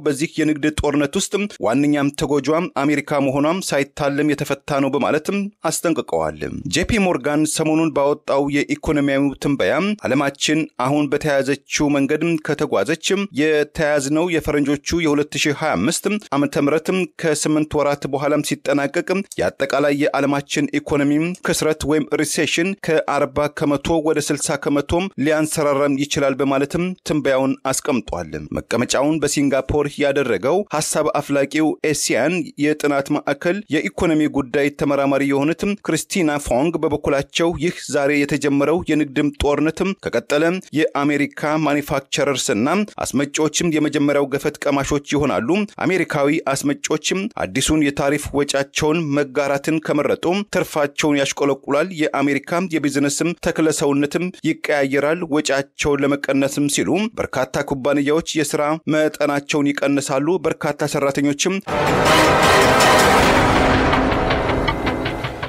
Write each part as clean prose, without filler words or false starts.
በዚህ የንግድ ጦርነት ውስጥ ዋንኛም ተጎጇም አሜሪካ መሆኗም ሳይታለም የተፈታ ነው በማለትም አስጠንቅቀዋል። ጄፒ ሞርጋን ሰሞኑን ባወጣው የኢኮኖሚያዊ ትንበያ ዓለማችን አሁን በተያዘችው መንገድ ከተጓዘች የተያዝነው የፈረንጆቹ የ2025 ዓመተ ምህረት ከ8 ወራት በኋላም ሲጠናቀቅ ያጠቃላይ የዓለማችን ኢኮኖሚ ክስረት ወይም ሪሴሽን ከ40 ከመቶ ወደ 60 ከመቶ ሊያንሰራራም ይችላል በማለትም ትንበያውን አስቀምጧል። መቀመጫውን በሲንጋፖር ያደረገው ሐሳብ አፍላቂው ኤሲያን የጥናት ማዕከል የኢኮኖሚ ጉዳይ ተመራማሪ የሆኑት ክሪስቲና ፎንግ በበኩላቸው ይህ ዛሬ የተጀመረው የንግድ ጦርነት ከቀጠለ የአሜሪካ ማኒፋክቸረርስና አስመጪዎችም የመጀመሪያው ገፈት ቀማሾች ይሆናሉ። አሜሪካዊ አስመጪዎችም አዲሱን የታሪፍ ወጫቸውን መጋራትን ከመረጡ ትርፋቸውን ያሽቆለቁላል። የአሜሪካ የቢዝነስም ተክለሰውነትም ይቀያየራል። ወጫቸውን ለመቀነስም ሲሉ በርካታ ኩባንያዎች የሥራ መጠናቸውን ይቀንሳሉ። በርካታ ሰራተኞችም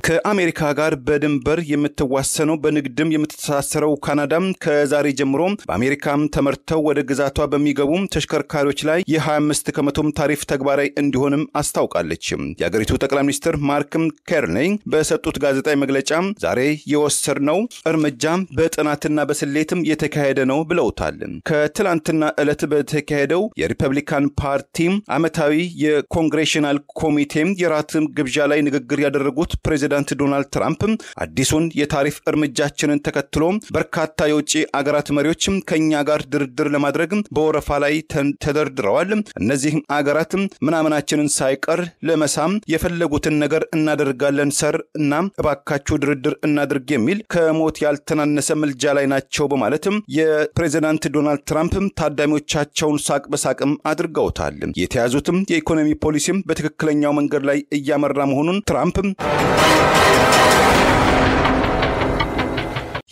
ከአሜሪካ ጋር በድንበር የምትዋሰነው በንግድም የምትተሳሰረው ካናዳም ከዛሬ ጀምሮ በአሜሪካም ተመርተው ወደ ግዛቷ በሚገቡ ተሽከርካሪዎች ላይ የ25 ከመቶም ታሪፍ ተግባራዊ እንዲሆንም አስታውቃለች። የአገሪቱ ጠቅላይ ሚኒስትር ማርክ ካርኔይ በሰጡት ጋዜጣዊ መግለጫ ዛሬ የወሰድነው እርምጃ በጥናትና በስሌትም የተካሄደ ነው ብለውታል። ከትላንትና ዕለት በተካሄደው የሪፐብሊካን ፓርቲ ዓመታዊ የኮንግሬሽናል ኮሚቴ የራት ግብዣ ላይ ንግግር ያደረጉት ፕሬዚዳንት ዶናልድ ትራምፕ አዲሱን የታሪፍ እርምጃችንን ተከትሎ በርካታ የውጭ አገራት መሪዎችም ከኛ ጋር ድርድር ለማድረግ በወረፋ ላይ ተደርድረዋል። እነዚህ አገራት ምናምናችንን ሳይቀር ለመሳም የፈለጉትን ነገር እናደርጋለን ሰር እና እባካችሁ ድርድር እናድርግ የሚል ከሞት ያልተናነሰ ምልጃ ላይ ናቸው በማለትም የፕሬዚዳንት ዶናልድ ትራምፕ ታዳሚዎቻቸውን ሳቅ በሳቅም አድርገውታል። የተያዙትም የኢኮኖሚ ፖሊሲም በትክክለኛው መንገድ ላይ እያመራ መሆኑን ትራምፕ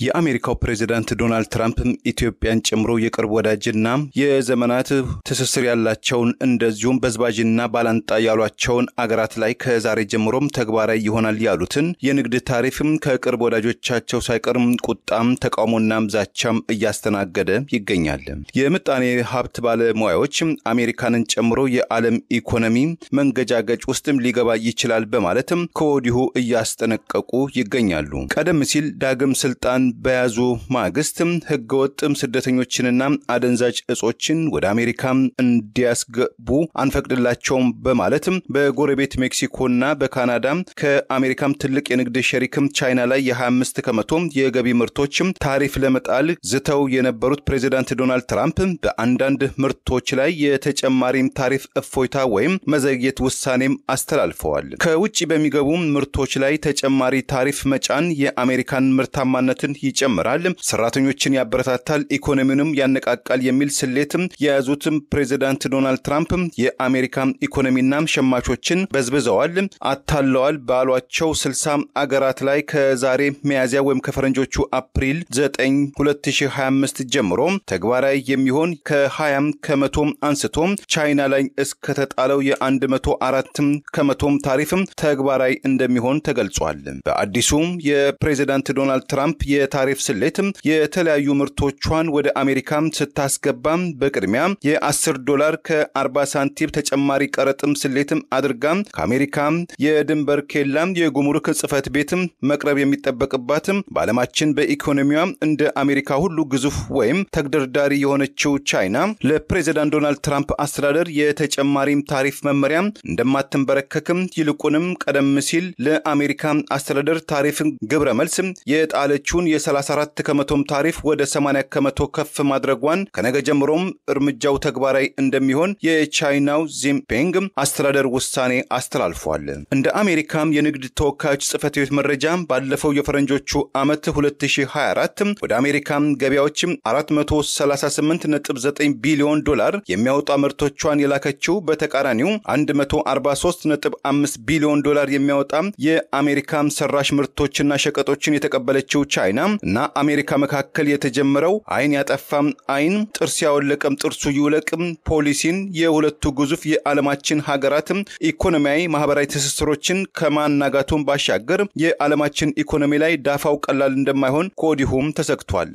የአሜሪካው ፕሬዚዳንት ዶናልድ ትራምፕ ኢትዮጵያን ጨምሮ የቅርብ ወዳጅና የዘመናት ትስስር ያላቸውን እንደዚሁም በዝባጅና ባላንጣ ያሏቸውን አገራት ላይ ከዛሬ ጀምሮም ተግባራዊ ይሆናል ያሉትን የንግድ ታሪፍም ከቅርብ ወዳጆቻቸው ሳይቀርም ቁጣም ተቃውሞና ዛቻም እያስተናገደ ይገኛል። የምጣኔ ሀብት ባለሙያዎች አሜሪካንን ጨምሮ የዓለም ኢኮኖሚ መንገጃገጭ ውስጥም ሊገባ ይችላል በማለትም ከወዲሁ እያስጠነቀቁ ይገኛሉ። ቀደም ሲል ዳግም ስልጣን በያዙ ማግስት ህገወጥም ስደተኞችንና አደንዛዥ እጾችን ወደ አሜሪካ እንዲያስገቡ አንፈቅድላቸውም በማለት በጎረቤት ሜክሲኮና በካናዳ ከአሜሪካም ትልቅ የንግድ ሸሪክም ቻይና ላይ የ25 ከመቶ የገቢ ምርቶች ታሪፍ ለመጣል ዝተው የነበሩት ፕሬዚዳንት ዶናልድ ትራምፕ በአንዳንድ ምርቶች ላይ የተጨማሪ ታሪፍ እፎይታ ወይም መዘግየት ውሳኔም አስተላልፈዋል። ከውጪ በሚገቡ ምርቶች ላይ ተጨማሪ ታሪፍ መጫን የአሜሪካን ምርታማነትን ይጨምራል፣ ሰራተኞችን ያበረታታል፣ ኢኮኖሚውንም ያነቃቃል የሚል ስሌትም የያዙትም ፕሬዚዳንት ዶናልድ ትራምፕ የአሜሪካ ኢኮኖሚና ሸማቾችን በዝብዘዋል፣ አታለዋል ባሏቸው 60 አገራት ላይ ከዛሬ ሚያዝያ ወይም ከፈረንጆቹ አፕሪል 9 2025 ጀምሮ ተግባራዊ የሚሆን ከ20 ከመቶ አንስቶ ቻይና ላይ እስከተጣለው የ104 ከመቶ ታሪፍም ተግባራዊ እንደሚሆን ተገልጿል። በአዲሱ የፕሬዚዳንት ዶናልድ ትራምፕ የታሪፍ ስሌትም የተለያዩ ምርቶቿን ወደ አሜሪካ ስታስገባ በቅድሚያ $10 ከ40 ሳንቲም ተጨማሪ ቀረጥም ስሌትም አድርጋ ከአሜሪካ የድንበር ኬላም የጉምሩክ ጽፈት ቤትም መቅረብ የሚጠበቅባት በዓለማችን በኢኮኖሚዋ እንደ አሜሪካ ሁሉ ግዙፍ ወይም ተግደርዳሪ የሆነችው ቻይና ለፕሬዚዳንት ዶናልድ ትራምፕ አስተዳደር የተጨማሪም ታሪፍ መመሪያ እንደማትንበረከክም ይልቁንም ቀደም ሲል ለአሜሪካ አስተዳደር ታሪፍ ግብረ መልስ የጣለችውን የ34 ከመቶም ታሪፍ ወደ 80 ከመቶ ከፍ ማድረጓን ከነገ ጀምሮም እርምጃው ተግባራዊ እንደሚሆን የቻይናው ጂንፒንግ አስተዳደር ውሳኔ አስተላልፏል። እንደ አሜሪካም የንግድ ተወካዮች ጽፈት ቤት መረጃ ባለፈው የፈረንጆቹ ዓመት 2024 ወደ አሜሪካም ገበያዎች 438.9 ቢሊዮን ዶላር የሚያወጣ ምርቶቿን የላከችው በተቃራኒው 143.5 ቢሊዮን ዶላር የሚያወጣ የአሜሪካም ሰራሽ ምርቶችና ሸቀጦችን የተቀበለችው ቻይና እና አሜሪካ መካከል የተጀመረው አይን ያጠፋም አይን ጥርስ ያወለቀም ጥርሱ ይውለቅም ፖሊሲን የሁለቱ ግዙፍ የዓለማችን ሀገራት ኢኮኖሚያዊ ማህበራዊ ትስስሮችን ከማናጋቱን ባሻገር የዓለማችን ኢኮኖሚ ላይ ዳፋው ቀላል እንደማይሆን ከወዲሁም ተሰክቷል።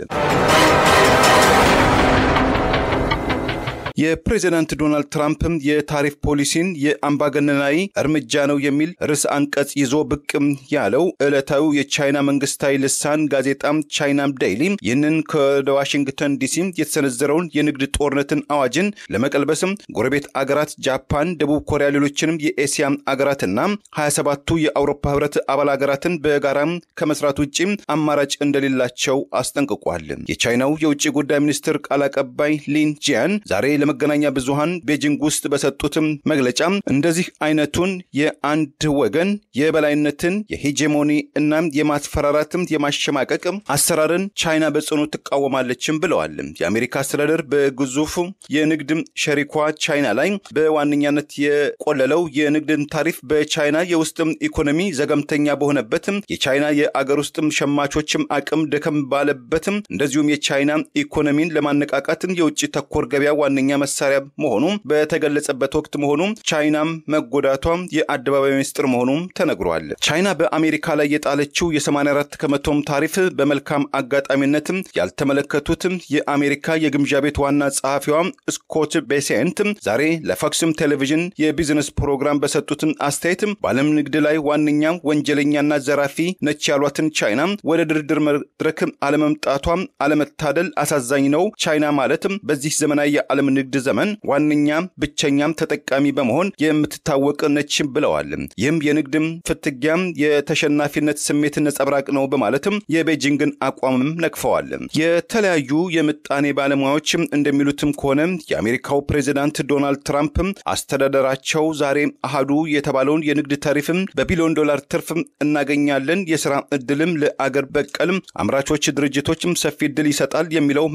የፕሬዝዳንት ዶናልድ ትራምፕ የታሪፍ ፖሊሲን የአምባገነናዊ እርምጃ ነው የሚል ርዕስ አንቀጽ ይዞ ብቅም ያለው ዕለታዊ የቻይና መንግስታዊ ልሳን ጋዜጣ ቻይና ዴይሊ ይህንን ከዋሽንግተን ዲሲ የተሰነዘረውን የንግድ ጦርነትን አዋጅን ለመቀልበስም ጎረቤት አገራት ጃፓን፣ ደቡብ ኮሪያ፣ ሌሎችንም የኤሲያ አገራትና 27ቱ የአውሮፓ ህብረት አባል አገራትን በጋራ ከመስራት ውጪ አማራጭ እንደሌላቸው አስጠንቅቋል። የቻይናው የውጭ ጉዳይ ሚኒስትር ቃል አቀባይ ሊን ጂያን ዛሬ ለመገናኛ ብዙሃን ቤጂንግ ውስጥ በሰጡት መግለጫ እንደዚህ አይነቱን የአንድ ወገን የበላይነትን የሄጀሞኒ እና የማስፈራራት የማሸማቀቅ አሰራርን ቻይና በጽኑ ትቃወማለችም ብለዋል። የአሜሪካ አስተዳደር በግዙፍ የንግድ ሸሪኳ ቻይና ላይ በዋነኛነት የቆለለው የንግድ ታሪፍ በቻይና የውስጥ ኢኮኖሚ ዘገምተኛ በሆነበት የቻይና የአገር ውስጥ ሸማቾችም አቅም ደከም ባለበት እንደዚሁም የቻይና ኢኮኖሚን ለማነቃቃት የውጭ ተኮር ገበያ ዋነኛ መሳሪያ መሆኑ በተገለጸበት ወቅት መሆኑ ቻይናም መጎዳቷ የአደባባይ ሚስጥር መሆኑ ተነግሯል። ቻይና በአሜሪካ ላይ የጣለችው የ84% ታሪፍ በመልካም አጋጣሚነት ያልተመለከቱት የአሜሪካ የግምጃ ቤት ዋና ጸሐፊዋ ስኮት ቤሴንት ዛሬ ለፎክስ ቴሌቪዥን የቢዝነስ ፕሮግራም በሰጡት አስተያየት በዓለም ንግድ ላይ ዋነኛ ወንጀለኛና ዘራፊ ነች ያሏትን ቻይና ወደ ድርድር መድረክ አለመምጣቷ አለመታደል አሳዛኝ ነው። ቻይና ማለት በዚህ ዘመናዊ የዓለም ንግድ ዘመን ዋነኛ ብቸኛም ተጠቃሚ በመሆን የምትታወቅ ነች ብለዋል። ይህም የንግድ ፍትጊያ የተሸናፊነት ስሜት ነጸብራቅ ነው በማለትም የቤጂንግን አቋም ነቅፈዋል። የተለያዩ የምጣኔ ባለሙያዎች እንደሚሉትም ከሆነ የአሜሪካው ፕሬዝዳንት ዶናልድ ትራምፕ አስተዳደራቸው ዛሬ አሃዱ የተባለውን የንግድ ታሪፍ በቢሊዮን ዶላር ትርፍ እናገኛለን፣ የሥራ ዕድልም ለአገር በቀል አምራቾች ድርጅቶችም ሰፊ ዕድል ይሰጣል የሚለው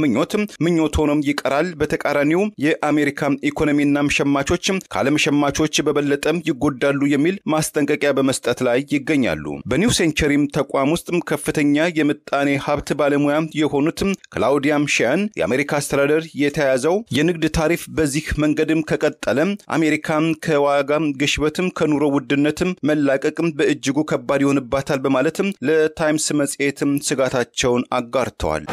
ምኞት ሆኖም ይቀራል። በተቃራኒው የአሜሪካ ኢኮኖሚና ሸማቾች ከዓለም ሸማቾች በበለጠ ይጎዳሉ የሚል ማስጠንቀቂያ በመስጠት ላይ ይገኛሉ። በኒው ሴንቸሪም ተቋም ውስጥ ከፍተኛ የምጣኔ ሀብት ባለሙያ የሆኑት ክላውዲያም ሺያን የአሜሪካ አስተዳደር የተያዘው የንግድ ታሪፍ በዚህ መንገድም ከቀጠለ አሜሪካ ከዋጋ ግሽበትም ከኑሮ ውድነትም መላቀቅም በእጅጉ ከባድ ይሆንባታል በማለትም ለታይምስ መጽሔትም ስጋታቸውን አጋርተዋል።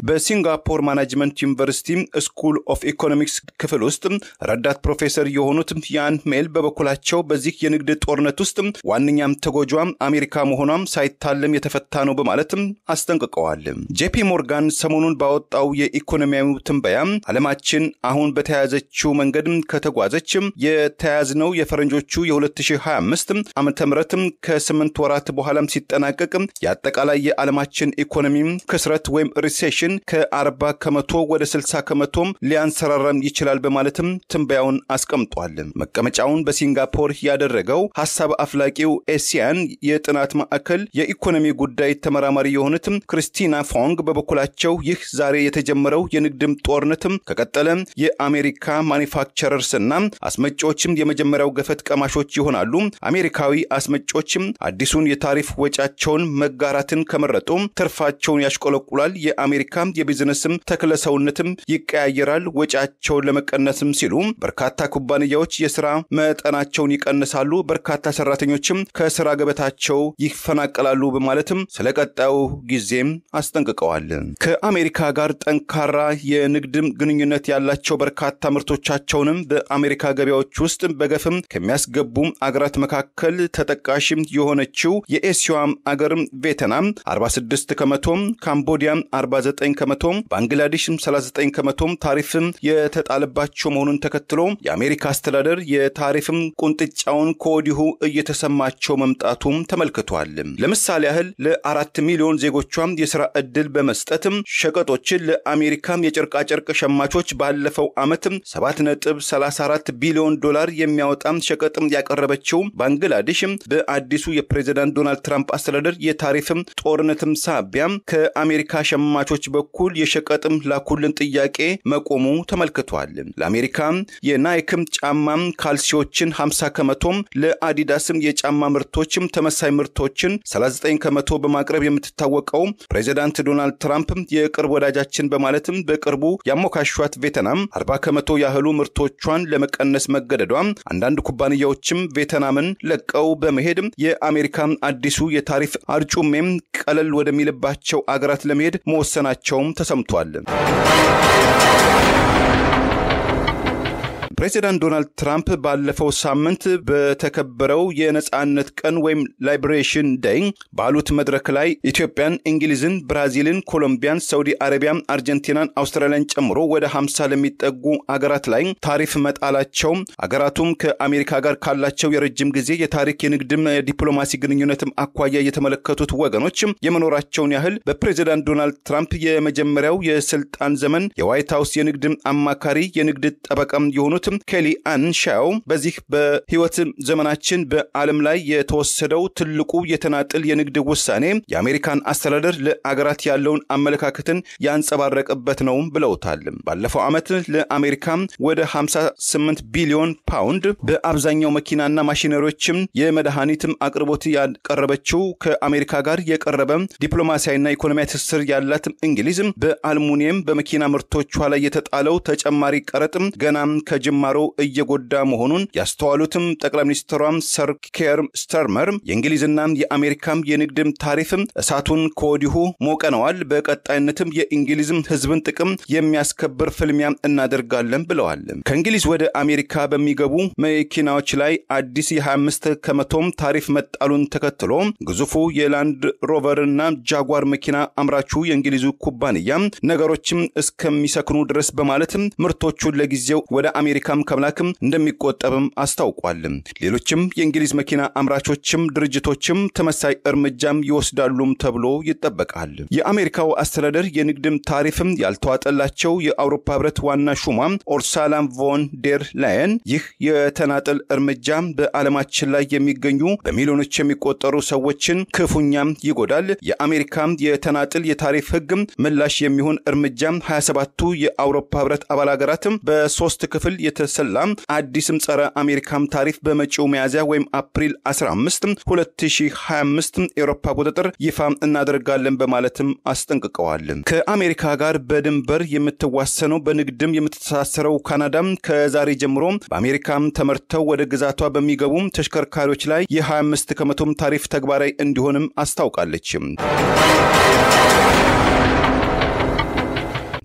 በሲንጋፖር ማኔጅመንት ዩኒቨርሲቲ ስኩል ኦፍ ኢኮኖሚክስ ክፍል ውስጥ ረዳት ፕሮፌሰር የሆኑት ያን ሜል በበኩላቸው በዚህ የንግድ ጦርነት ውስጥ ዋነኛም ተጎጂዋ አሜሪካ መሆኗም ሳይታለም የተፈታ ነው በማለትም አስጠንቅቀዋል። ጄፒ ሞርጋን ሰሞኑን ባወጣው የኢኮኖሚያዊ ትንበያ ዓለማችን አሁን በተያዘችው መንገድ ከተጓዘች የተያዝነው የፈረንጆቹ የ2025 ዓመተ ምህረት ከ8 ወራት በኋላም ሲጠናቀቅ የአጠቃላይ የዓለማችን ኢኮኖሚ ክስረት ወይም ሪሴሽን ከ40 ከመቶ ወደ 60 ከመቶ ሊያንሰራራም ይችላል በማለትም ትንበያውን አስቀምጧል። መቀመጫውን በሲንጋፖር ያደረገው ሐሳብ አፍላቂው ኤሲያን የጥናት ማዕከል የኢኮኖሚ ጉዳይ ተመራማሪ የሆኑት ክሪስቲና ፎንግ በበኩላቸው ይህ ዛሬ የተጀመረው የንግድ ጦርነት ከቀጠለ የአሜሪካ ማኒፋክቸረርስና አስመጪዎችም የመጀመሪያው ገፈት ቀማሾች ይሆናሉ። አሜሪካዊ አስመጪዎችም አዲሱን የታሪፍ ወጫቸውን መጋራትን ከመረጡ ትርፋቸውን ያሽቆለቁላል። የአሜሪካ የቢዝነስም ተክለሰውነትም ይቀያየራል። ወጫቸውን ለመቀነስም ሲሉ በርካታ ኩባንያዎች የሥራ መጠናቸውን ይቀንሳሉ፣ በርካታ ሰራተኞችም ከሥራ ገበታቸው ይፈናቀላሉ በማለትም ስለቀጣዩ ጊዜም አስጠንቅቀዋል። ከአሜሪካ ጋር ጠንካራ የንግድ ግንኙነት ያላቸው በርካታ ምርቶቻቸውንም በአሜሪካ ገበያዎች ውስጥ በገፍም ከሚያስገቡ አገራት መካከል ተጠቃሽ የሆነችው የኤስያ አገር ቬትናም 46 ከመቶ፣ ካምቦዲያ 49 ከመቶ፣ ባንግላዴሽ 39 ከመቶ ታሪፍ የተጣለባቸው መሆኑን ተከትሎ የአሜሪካ አስተዳደር የታሪፍም ቁንጥጫውን ከወዲሁ እየተሰማቸው መምጣቱም ተመልክቷል። ለምሳሌ ያህል ለ4 ሚሊዮን ዜጎቿም የሥራ ዕድል በመስጠትም ሸቀጦችን ለአሜሪካ የጨርቃ ጨርቅ ሸማቾች ባለፈው ዓመት 7.34 ቢሊዮን ዶላር የሚያወጣም ሸቀጥም ያቀረበችው ባንግላዴሽ በአዲሱ የፕሬዝዳንት ዶናልድ ትራምፕ አስተዳደር የታሪፍም ጦርነትም ሳቢያ ከአሜሪካ ሸማቾች በኩል የሸቀጥም ላኩልን ጥያቄ መቆሙ ተመልክቷል። ለአሜሪካ የናይክም ጫማም ካልሲዎችን 50 ከመቶ፣ ለአዲዳስም የጫማ ምርቶችም ተመሳይ ምርቶችን 39 ከመቶ በማቅረብ የምትታወቀው ፕሬዝዳንት ዶናልድ ትራምፕ የቅርብ ወዳጃችን በማለትም በቅርቡ ያሞካሿት ቬትናም 40 ከመቶ ያህሉ ምርቶቿን ለመቀነስ መገደዷ አንዳንድ ኩባንያዎችም ቬትናምን ለቀው በመሄድ የአሜሪካ አዲሱ የታሪፍ አርጩሜም ቀለል ወደሚልባቸው አገራት ለመሄድ መወሰናቸው መቀጠላቸውም ተሰምቷል። ፕሬዚዳንት ዶናልድ ትራምፕ ባለፈው ሳምንት በተከበረው የነጻነት ቀን ወይም ላይብሬሽን ዴይ ባሉት መድረክ ላይ ኢትዮጵያን፣ እንግሊዝን፣ ብራዚልን፣ ኮሎምቢያን፣ ሳውዲ አረቢያን፣ አርጀንቲናን፣ አውስትራሊያን ጨምሮ ወደ 50 ለሚጠጉ አገራት ላይ ታሪፍ መጣላቸው አገራቱም ከአሜሪካ ጋር ካላቸው የረጅም ጊዜ የታሪክ የንግድም ዲፕሎማሲ ግንኙነትም አኳያ የተመለከቱት ወገኖች የመኖራቸውን ያህል በፕሬዚዳንት ዶናልድ ትራምፕ የመጀመሪያው የስልጣን ዘመን የዋይት ሃውስ የንግድ አማካሪ የንግድ ጠበቃም የሆኑት ኬሊ አን ሻው በዚህ በህይወት ዘመናችን በዓለም ላይ የተወሰደው ትልቁ የተናጥል የንግድ ውሳኔ የአሜሪካን አስተዳደር ለአገራት ያለውን አመለካከትን ያንጸባረቀበት ነው ብለውታል። ባለፈው ዓመት ለአሜሪካ ወደ 58 ቢሊዮን ፓውንድ በአብዛኛው መኪናና ማሽነሪዎችም የመድኃኒትም አቅርቦት ያቀረበችው ከአሜሪካ ጋር የቀረበ ዲፕሎማሲያዊና ኢኮኖሚያዊ ትስስር ያላት እንግሊዝ በአልሙኒየም በመኪና ምርቶቿ ላይ የተጣለው ተጨማሪ ቀረጥም ገናም ከጅማሮ እየጎዳ መሆኑን ያስተዋሉትም ጠቅላይ ሚኒስትሯም ሰር ኬር ስታርመር የእንግሊዝና የአሜሪካም የንግድም ታሪፍም እሳቱን ከወዲሁ ሞቀነዋል፣ በቀጣይነትም የእንግሊዝም ህዝብን ጥቅም የሚያስከብር ፍልሚያ እናደርጋለን ብለዋል። ከእንግሊዝ ወደ አሜሪካ በሚገቡ መኪናዎች ላይ አዲስ የ25 ከመቶም ታሪፍ መጣሉን ተከትሎ ግዙፉ የላንድ ሮቨርና ጃጓር መኪና አምራቹ የእንግሊዙ ኩባንያ ነገሮችም እስከሚሰክኑ ድረስ በማለትም ምርቶቹን ለጊዜው ወደ አሜሪካም ከመላክም እንደሚቆጠብም አስታውቋል። ሌሎችም የእንግሊዝ መኪና አምራቾችም ድርጅቶችም ተመሳሳይ እርምጃም ይወስዳሉም ተብሎ ይጠበቃል። የአሜሪካው አስተዳደር የንግድም ታሪፍም ያልተዋጠላቸው የአውሮፓ ህብረት ዋና ሹማ ኡርሱላ ቮን ዴር ላየን ይህ የተናጠል እርምጃ በዓለማችን ላይ የሚገኙ በሚሊዮኖች የሚቆጠሩ ሰዎችን ክፉኛም ይጎዳል፣ የአሜሪካም የተናጠል የታሪፍ ህግም ምላሽ የሚሆን እርምጃ 27ቱ የአውሮፓ ህብረት አባል ሀገራትም በ3 ክፍል የተሰላም አዲስም ጸረ አሜሪካም ታሪፍ በመጪው ሚያዝያ ወይም አፕሪል 15 2025 የአውሮፓ ቁጥጥር ይፋ እናደርጋለን በማለትም አስጠንቅቀዋል። ከአሜሪካ ጋር በድንበር የምትዋሰነው በንግድም የምትተሳሰረው ካናዳም ከዛሬ ጀምሮ በአሜሪካም ተመርተው ወደ ግዛቷ በሚገቡ ተሽከርካሪዎች ላይ የ25 ከመቶም ታሪፍ ተግባራዊ እንዲሆንም አስታውቃለች።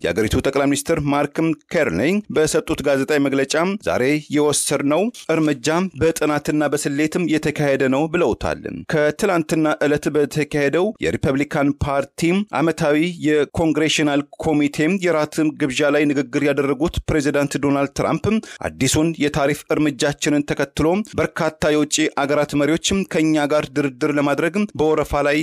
የአገሪቱ ጠቅላይ ሚኒስትር ማርክ ካርኒ በሰጡት ጋዜጣዊ መግለጫ ዛሬ የወሰድነው እርምጃ በጥናትና በስሌትም የተካሄደ ነው ብለውታል። ከትላንትና ዕለት በተካሄደው የሪፐብሊካን ፓርቲ ዓመታዊ የኮንግሬሽናል ኮሚቴ የራት ግብዣ ላይ ንግግር ያደረጉት ፕሬዚዳንት ዶናልድ ትራምፕ አዲሱን የታሪፍ እርምጃችንን ተከትሎ በርካታ የውጭ አገራት መሪዎች ከኛ ጋር ድርድር ለማድረግ በወረፋ ላይ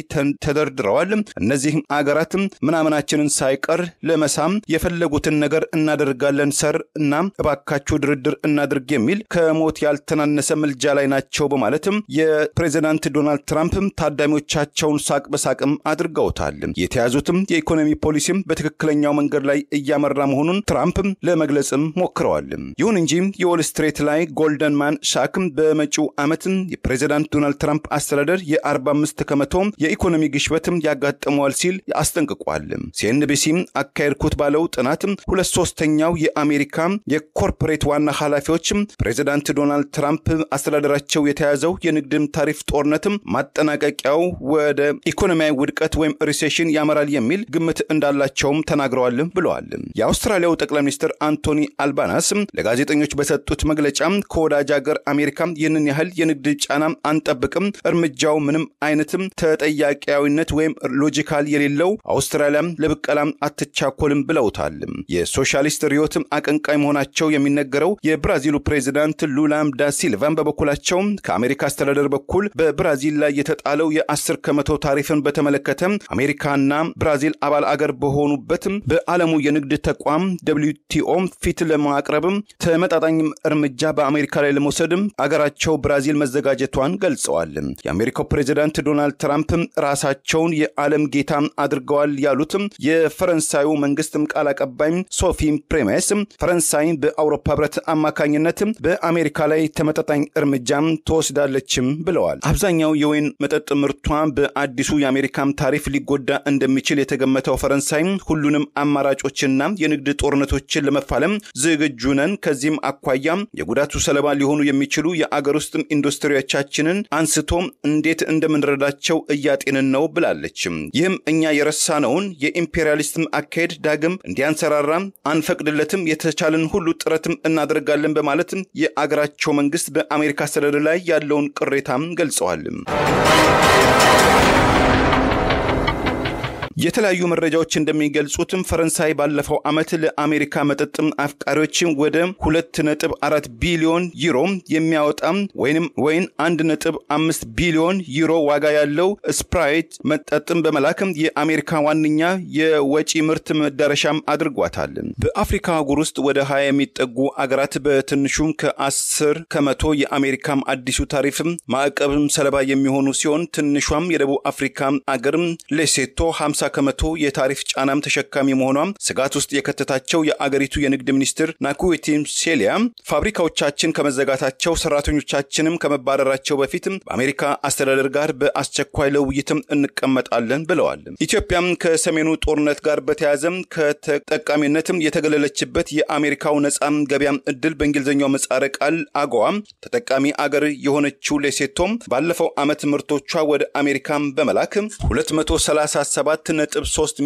ተደርድረዋል። እነዚህ አገራት ምናምናችንን ሳይቀር ለመሳም የፈለጉትን ነገር እናደርጋለን ሰር እና እባካችሁ ድርድር እናድርግ የሚል ከሞት ያልተናነሰ ምልጃ ላይ ናቸው በማለትም የፕሬዚዳንት ዶናልድ ትራምፕ ታዳሚዎቻቸውን ሳቅ በሳቅም አድርገውታል። የተያዙትም የኢኮኖሚ ፖሊሲም በትክክለኛው መንገድ ላይ እያመራ መሆኑን ትራምፕ ለመግለጽም ሞክረዋል። ይሁን እንጂ የዎል ስትሪት ላይ ጎልደን ማን ሻክ በመጪው ዓመት የፕሬዚዳንት ዶናልድ ትራምፕ አስተዳደር የ45 ከመቶ የኢኮኖሚ ግሽበትም ያጋጥመዋል ሲል አስጠንቅቋል። ሲኤንቢሲ አካሄድኩት ባለው ጥናት 2/3 የአሜሪካ የኮርፖሬት ዋና ኃላፊዎች ፕሬዚዳንት ዶናልድ ትራምፕ አስተዳደራቸው የተያዘው የንግድ ታሪፍ ጦርነት ማጠናቀቂያው ወደ ኢኮኖሚያዊ ውድቀት ወይም ሪሴሽን ያመራል የሚል ግምት እንዳላቸውም ተናግረዋል ብለዋል። የአውስትራሊያው ጠቅላይ ሚኒስትር አንቶኒ አልባናስ ለጋዜጠኞች በሰጡት መግለጫ ከወዳጅ ሀገር አሜሪካ ይህንን ያህል የንግድ ጫና አንጠብቅም፣ እርምጃው ምንም አይነትም ተጠያቂያዊነት ወይም ሎጂካል የሌለው አውስትራሊያ ለብቀላም አትቻኮልም ብለውታል። የሶሻሊስት ሪዮትም አቀንቃይ መሆናቸው የሚነገረው የብራዚሉ ፕሬዚዳንት ሉላ ዳ ሲልቫን በበኩላቸው ከአሜሪካ አስተዳደር በኩል በብራዚል ላይ የተጣለው የ10 ከመቶ ታሪፍን በተመለከተ አሜሪካና ብራዚል አባል አገር በሆኑበት በዓለሙ የንግድ ተቋም WTO ፊት ለማቅረብ ተመጣጣኝ እርምጃ በአሜሪካ ላይ ለመውሰድ አገራቸው ብራዚል መዘጋጀቷን ገልጸዋል። የአሜሪካው ፕሬዚዳንት ዶናልድ ትራምፕ ራሳቸውን የዓለም ጌታ አድርገዋል ያሉት የፈረንሳዩ መንግስት መንግስትም ቃል አቀባይ ሶፊ ፕሬሜስ ፈረንሳይ በአውሮፓ ህብረት አማካኝነት በአሜሪካ ላይ ተመጣጣኝ እርምጃም ተወስዳለችም ብለዋል። አብዛኛው የወይን መጠጥ ምርቷ በአዲሱ የአሜሪካም ታሪፍ ሊጎዳ እንደሚችል የተገመተው ፈረንሳይ ሁሉንም አማራጮችና የንግድ ጦርነቶችን ለመፋለም ዝግጁ ነን፣ ከዚህም አኳያ የጉዳቱ ሰለባ ሊሆኑ የሚችሉ የአገር ውስጥ ኢንዱስትሪዎቻችንን አንስቶ እንዴት እንደምንረዳቸው እያጤንን ነው ብላለች። ይህም እኛ የረሳነውን የኢምፔሪያሊስት አካሄድ ዳግም እንዲያንሰራራ አንፈቅድለትም፣ የተቻለን ሁሉ ጥረትም እናደርጋለን በማለት የአገራቸው መንግስት በአሜሪካ አስተዳደር ላይ ያለውን ቅሬታም ገልጸዋል። የተለያዩ መረጃዎች እንደሚገልጹትም ፈረንሳይ ባለፈው ዓመት ለአሜሪካ መጠጥ አፍቃሪዎች ወደ 2.4 ቢሊዮን ዩሮ የሚያወጣ ወይን 1.5 ቢሊዮን ዩሮ ዋጋ ያለው ስፕራይት መጠጥን በመላክ የአሜሪካ ዋነኛ የወጪ ምርት መዳረሻም አድርጓታል። በአፍሪካ አህጉር ውስጥ ወደ 20 የሚጠጉ አገራት በትንሹም ከ10 ከመቶ የአሜሪካም አዲሱ ታሪፍ ማዕቀብም ሰለባ የሚሆኑ ሲሆን ትንሿም የደቡብ አፍሪካ አገር ሌሴቶ 50 ከመቶ የታሪፍ ጫናም ተሸካሚ መሆኗም ስጋት ውስጥ የከተታቸው የአገሪቱ የንግድ ሚኒስትር ናኩዌቲ ሴሊያ ፋብሪካዎቻችን ከመዘጋታቸው ሰራተኞቻችንም ከመባረራቸው በፊት በአሜሪካ አስተዳደር ጋር በአስቸኳይ ለውይይትም እንቀመጣለን ብለዋል። ኢትዮጵያም ከሰሜኑ ጦርነት ጋር በተያያዘ ከተጠቃሚነትም የተገለለችበት የአሜሪካው ነፃ ገበያ እድል በእንግሊዝኛው ምህጻረ ቃል አጎዋ ተጠቃሚ አገር የሆነችው ሌሴቶም ባለፈው ዓመት ምርቶቿ ወደ አሜሪካም በመላክ 237.3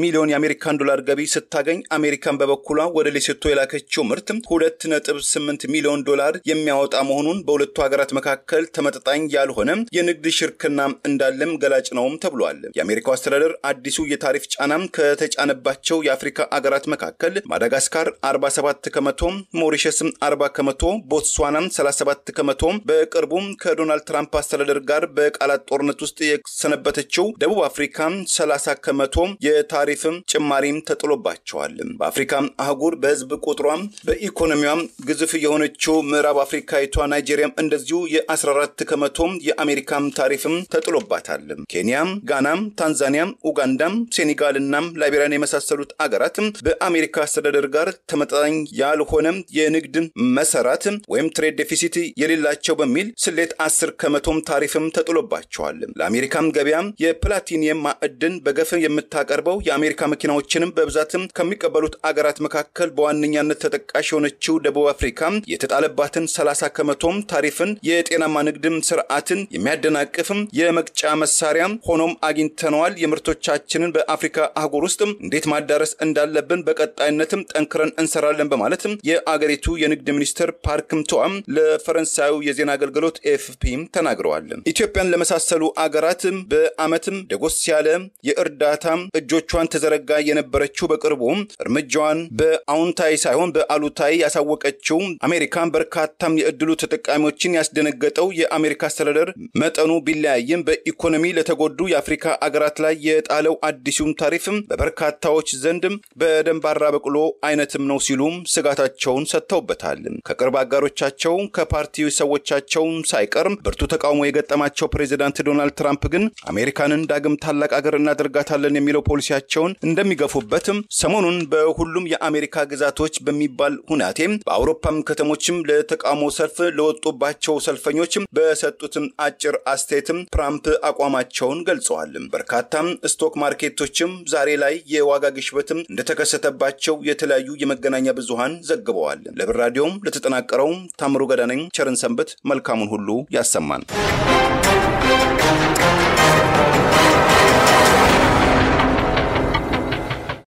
ሚሊዮን የአሜሪካን ዶላር ገቢ ስታገኝ አሜሪካን በበኩሏ ወደ ሌሴቶ የላከችው ምርት 2.8 ሚሊዮን ዶላር የሚያወጣ መሆኑን በሁለቱ ሀገራት መካከል ተመጣጣኝ ያልሆነ የንግድ ሽርክና እንዳለም ገላጭ ነውም ተብሏል። የአሜሪካው አስተዳደር አዲሱ የታሪፍ ጫናም ከተጫነባቸው የአፍሪካ አገራት መካከል ማዳጋስካር 47 ከመቶ፣ ሞሪሸስ 40 ከመቶ፣ ቦትስዋና 37 ከመቶ፣ በቅርቡም ከዶናልድ ትራምፕ አስተዳደር ጋር በቃላት ጦርነት ውስጥ የሰነበተችው ደቡብ አፍሪካ 30 ከመቶ የታሪፍም ጭማሪም ተጥሎባቸዋል። በአፍሪካ አህጉር በህዝብ ቁጥሯም በኢኮኖሚያም ግዙፍ የሆነችው ምዕራብ አፍሪካዊቷ ናይጄሪያም እንደዚሁ የ14 ከመቶ የአሜሪካም ታሪፍም ተጥሎባታል። ኬንያም፣ ጋናም፣ ታንዛኒያም፣ ኡጋንዳም፣ ሴኔጋልና ላይቤሪያን የመሳሰሉት አገራት በአሜሪካ አስተዳደር ጋር ተመጣጣኝ ያልሆነ የንግድ መሰራት ወይም ትሬድ ዴፊሲት የሌላቸው በሚል ስሌት 10 ከመቶም ታሪፍም ተጥሎባቸዋል። ለአሜሪካም ገበያም የፕላቲኒየም ማዕድን በገፍ የምታቀርበው የአሜሪካ መኪናዎችንም በብዛትም ከሚቀበሉት አገራት መካከል በዋነኛነት ተጠቃሽ የሆነችው ደቡብ አፍሪካ የተጣለባትን 30 ከመቶም ታሪፍን የጤናማ ንግድም ስርዓትን የሚያደናቅፍም የመቅጫ መሳሪያ ሆኖም አግኝተነዋል። የምርቶቻችንን በአፍሪካ አህጉር ውስጥ እንዴት ማዳረስ እንዳለብን በቀጣይነትም ጠንክረን እንሰራለን በማለትም የአገሪቱ የንግድ ሚኒስትር ፓርክም ቶአም ለፈረንሳዩ የዜና አገልግሎት ኤፍፒ ተናግረዋል። ኢትዮጵያን ለመሳሰሉ አገራት በአመትም ደጎስ ያለ የእርዳታ እጆቿን ተዘረጋ የነበረችው በቅርቡ እርምጃዋን በአውንታይ ሳይሆን በአሉታይ ያሳወቀችው አሜሪካን በርካታም የእድሉ ተጠቃሚዎችን ያስደነገጠው የአሜሪካ አስተዳደር መጠኑ ቢለያይም በኢኮኖሚ ለተጎዱ የአፍሪካ አገራት ላይ የጣለው አዲሱም ታሪፍም በበርካታዎች ዘንድ በደንባራ በቅሎ አይነትም ነው ሲሉ ስጋታቸውን ሰጥተውበታል። ከቅርብ አጋሮቻቸው ከፓርቲው ሰዎቻቸው ሳይቀር ብርቱ ተቃውሞ የገጠማቸው ፕሬዝዳንት ዶናልድ ትራምፕ ግን አሜሪካንን ዳግም ታላቅ አገር እናደርጋታለን የሚለው ፖሊሲያቸውን እንደሚገፉበትም ሰሞኑን በሁሉም የአሜሪካ ግዛቶች በሚባል ሁናቴም በአውሮፓም ከተሞችም ለተቃውሞ ሰልፍ ለወጡባቸው ሰልፈኞችም በሰጡትም አጭር አስተያየትም ትራምፕ አቋማቸውን ገልጸዋል። በርካታም ስቶክ ማርኬቶችም ዛሬ ላይ የዋጋ ግሽበትም እንደተከሰተባቸው የተለያዩ የመገናኛ ብዙሃን ዘግበዋል። ለብር ራዲዮም ለተጠናቀረው ታምሩ ገዳነኝ ቸርን ሰንበት መልካሙን ሁሉ ያሰማን።